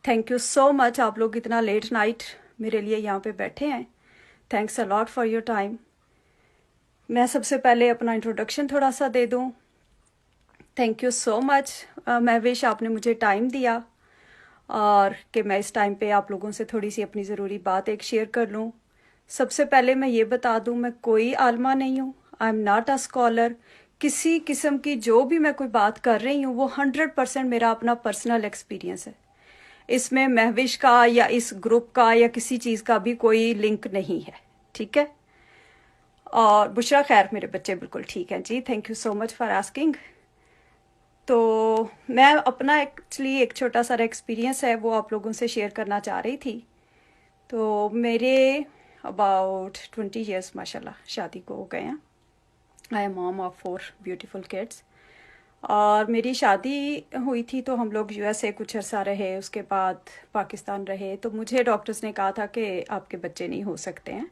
Thank you so much, आप लोग इतना लेट नाइट मेरे लिए यहाँ पे बैठे हैं। Thanks a lot for your time. मैं सबसे पहले अपना इंट्रोडक्शन थोड़ा सा दे दूँ। Thank you so much Mahvish, आपने मुझे टाइम दिया और कि मैं इस टाइम पे आप लोगों से थोड़ी सी अपनी ज़रूरी बात एक शेयर कर लूँ। सबसे पहले मैं ये बता दूँ, मैं कोई आलमा नहीं हूँ। I am not a scholar. किसी किस्म की जो भी मैं कोई बात कर रही हूँ वो 100% मेरा अपना पर्सनल एक्सपीरियंस है। इसमें महविश का या इस ग्रुप का या किसी चीज़ का भी कोई लिंक नहीं है, ठीक है। और बुशरा खैर, मेरे बच्चे बिल्कुल ठीक हैं जी। Thank you so much for asking. तो मैं अपना एक्चुअली एक छोटा सा एक्सपीरियंस है वो आप लोगों से शेयर करना चाह रही थी। तो मेरे अबाउट 20 ईयर्स माशाल्लाह शादी को हो गए हैं। I am mom of 4 beautiful kids. और मेरी शादी हुई थी तो हम लोग यूएसए कुछ अर्सा रहे, उसके बाद पाकिस्तान रहे। तो मुझे डॉक्टर्स ने कहा था कि आपके बच्चे नहीं हो सकते हैं।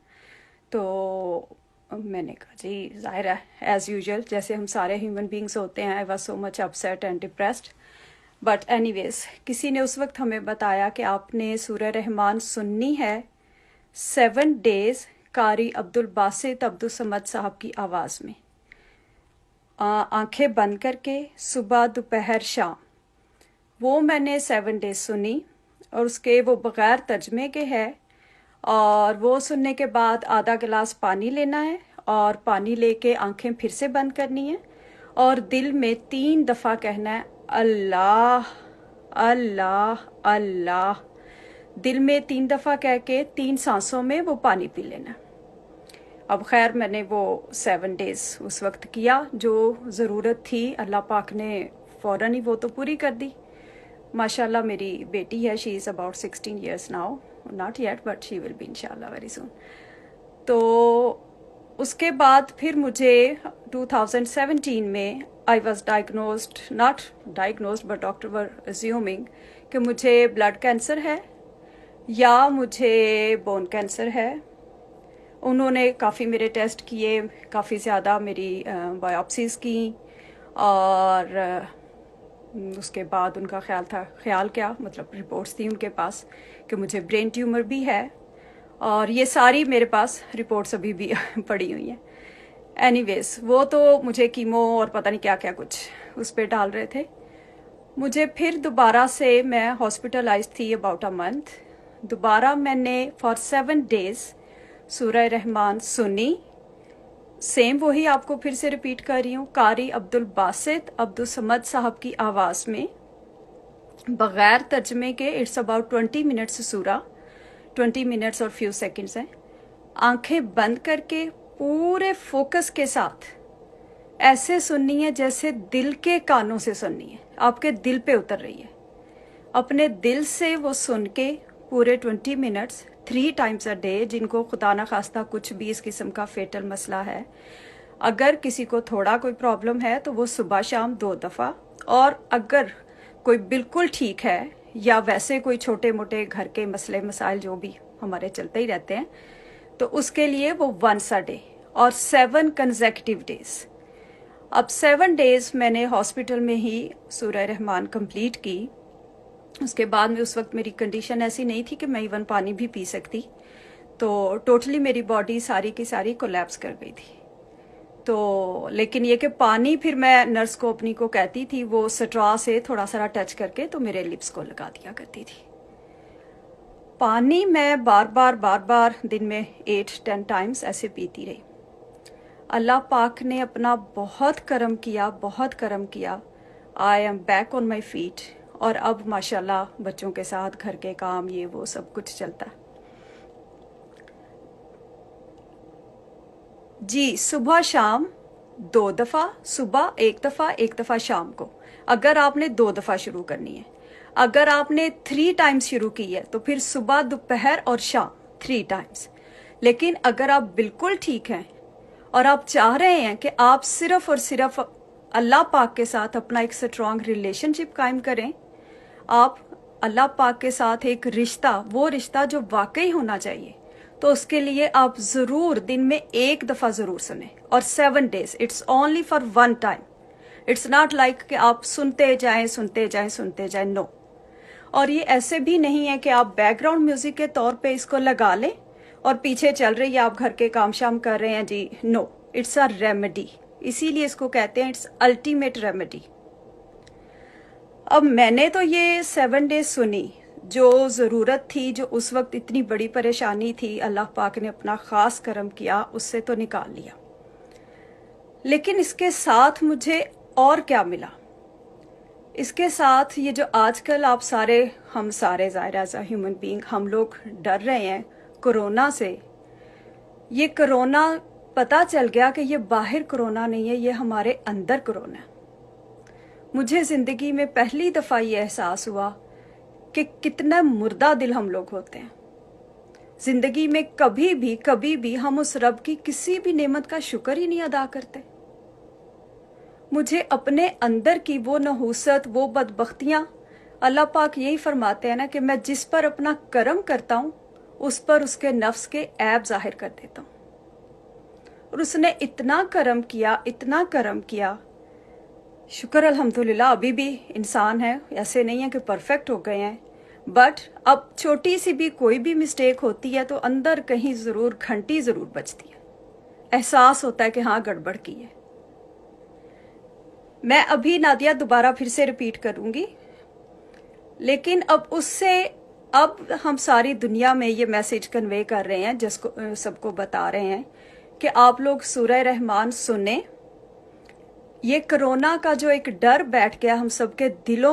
तो मैंने कहा जी ज़ाहिर है, एज़ यूजुअल जैसे हम सारे ह्यूमन बींग्स होते हैं। I was so much upset and depressed. But anyways, किसी ने उस वक्त हमें बताया कि आपने सूरह रहमान सुननी है 7 डेज कारी अब्दुल बासित अब्दुल समद साहब की आवाज़ में, आंखें बंद करके, सुबह दोपहर शाम। वो मैंने 7 डेज सुनी और उसके वो बग़ैर तर्जमे के है। और वो सुनने के बाद आधा गिलास पानी लेना है और पानी लेके आंखें फिर से बंद करनी है और दिल में 3 दफ़ा कहना है अल्लाह अल्लाह अल्लाह। दिल में 3 दफ़ा कह के 3 सांसों में वो पानी पी लेना। अब खैर मैंने वो 7 डेज उस वक्त किया, जो ज़रूरत थी अल्लाह पाक ने फ़ौरन ही वो तो पूरी कर दी। माशाल्लाह मेरी बेटी है, she is about 16 years now, not yet but she will be इंशाल्लाह वेरी सून। तो उसके बाद फिर मुझे 2017 में I was diagnosed, not diagnosed but doctor were assuming कि मुझे ब्लड कैंसर है या मुझे बोन कैंसर है। उन्होंने काफ़ी मेरे टेस्ट किए, काफ़ी ज़्यादा मेरी बायोप्सीज़ की और उसके बाद उनका ख्याल क्या मतलब रिपोर्ट्स थी उनके पास कि मुझे ब्रेन ट्यूमर भी है। और ये सारी मेरे पास रिपोर्ट्स अभी भी पड़ी हुई हैं। एनीवेज, वो तो मुझे कीमो और पता नहीं क्या क्या कुछ उस पर डाल रहे थे। मुझे फिर दोबारा से, मैं हॉस्पिटलाइज थी अबाउट अ मंथ। दोबारा मैंने फॉर 7 डेज सूरह रहमान सुनी। सेम वही आपको फिर से रिपीट कर रही हूँ, कारी अब्दुल बासित अब्दुल समद साहब की आवाज़ में, बग़ैर तर्जमे के। इट्स अबाउट 20 मिनट्स सूरा, 20 मिनट्स और फ्यू सेकंड्स हैं। आंखें बंद करके पूरे फोकस के साथ ऐसे सुननी है जैसे दिल के कानों से सुननी है, आपके दिल पे उतर रही है। अपने दिल से वो सुन के पूरे 20 मिनट्स 3 टाइम्स अ डे। जिनको खुदा न खास्ता कुछ भी इस किस्म का फेटल मसला है, अगर किसी को थोड़ा कोई प्रॉब्लम है तो वो सुबह शाम 2 दफ़ा। और अगर कोई बिल्कुल ठीक है या वैसे कोई छोटे मोटे घर के मसले मसाइल जो भी हमारे चलते ही रहते हैं, तो उसके लिए वो 1 अ डे और 7 कंसेक्यूटिव डेज। अब 7 डेज मैंने हॉस्पिटल में ही सूरह रहमान कंप्लीट की। उसके बाद में उस वक्त मेरी कंडीशन ऐसी नहीं थी कि मैं इवन पानी भी पी सकती। तो टोटली मेरी बॉडी सारी की सारी कोलैप्स कर गई थी। तो लेकिन ये कि पानी फिर मैं नर्स को अपनी को कहती थी वो स्ट्रॉ से थोड़ा सा टच करके तो मेरे लिप्स को लगा दिया करती थी। पानी मैं बार बार दिन में 8-10 टाइम्स ऐसे पीती रही। अल्लाह पाक ने अपना बहुत करम किया, बहुत करम किया। I am back on my feet. और अब माशाल्लाह बच्चों के साथ घर के काम ये वो सब कुछ चलता है जी। सुबह शाम 2 दफ़ा, सुबह 1 दफ़ा, 1 दफ़ा शाम को। अगर आपने 2 दफ़ा शुरू करनी है, अगर आपने 3 टाइम्स शुरू की है तो फिर सुबह दोपहर और शाम 3 टाइम्स। लेकिन अगर आप बिल्कुल ठीक हैं और आप चाह रहे हैं कि आप सिर्फ और सिर्फ अल्लाह पाक के साथ अपना एक स्ट्रॉन्ग रिलेशनशिप कायम करें, आप अल्लाह पाक के साथ एक रिश्ता, वो रिश्ता जो वाकई होना चाहिए, तो उसके लिए आप ज़रूर दिन में 1 दफ़ा ज़रूर सुने। और 7 days, it's only for 1 time. It's not like कि आप सुनते जाएं सुनते जाएं सुनते जाएं, नो। और ये ऐसे भी नहीं है कि आप बैकग्राउंड म्यूजिक के तौर पे इसको लगा लें और पीछे चल रही है, आप घर के काम शाम कर रहे हैं जी। नो, इट्स अ रेमेडी, इसीलिए इसको कहते हैं इट्स अल्टीमेट रेमेडी। अब मैंने तो ये 7 डेज सुनी, जो ज़रूरत थी, जो उस वक्त इतनी बड़ी परेशानी थी, अल्लाह पाक ने अपना ख़ास करम किया, उससे तो निकाल लिया। लेकिन इसके साथ मुझे और क्या मिला? इसके साथ ये जो आजकल आप सारे, हम सारे ज़ाहिर एज अ ह्यूमन बीइंग हम लोग डर रहे हैं कोरोना से। ये कोरोना पता चल गया कि ये बाहर कोरोना नहीं है, ये हमारे अंदर कोरोना है। मुझे ज़िंदगी में पहली दफ़ा ये एहसास हुआ कि कितना मुर्दा दिल हम लोग होते हैं। ज़िंदगी में कभी भी हम उस रब की किसी भी नेमत का शुक्र ही नहीं अदा करते। मुझे अपने अंदर की वो नहूसत, वो बदबख्तियाँ, अल्लाह पाक यही फरमाते हैं ना कि मैं जिस पर अपना करम करता हूँ उस पर उसके नफ्स के ऐब जाहिर कर देता हूँ। और उसने इतना करम किया, इतना करम किया, शुक्र अल्हम्दुलिल्लाह। अभी भी इंसान है, ऐसे नहीं है कि परफेक्ट हो गए हैं, बट अब छोटी सी भी कोई भी मिस्टेक होती है तो अंदर कहीं ज़रूर घंटी ज़रूर बजती है, एहसास होता है कि हाँ गड़बड़ की है। मैं अभी नादिया दोबारा फिर से रिपीट करूंगी, लेकिन अब हम सारी दुनिया में ये मैसेज कन्वे कर रहे हैं, जिसको सबको बता रहे हैं कि आप लोग सूरह रहमान सुने। ये कोरोना का जो एक डर बैठ गया हम सबके दिलों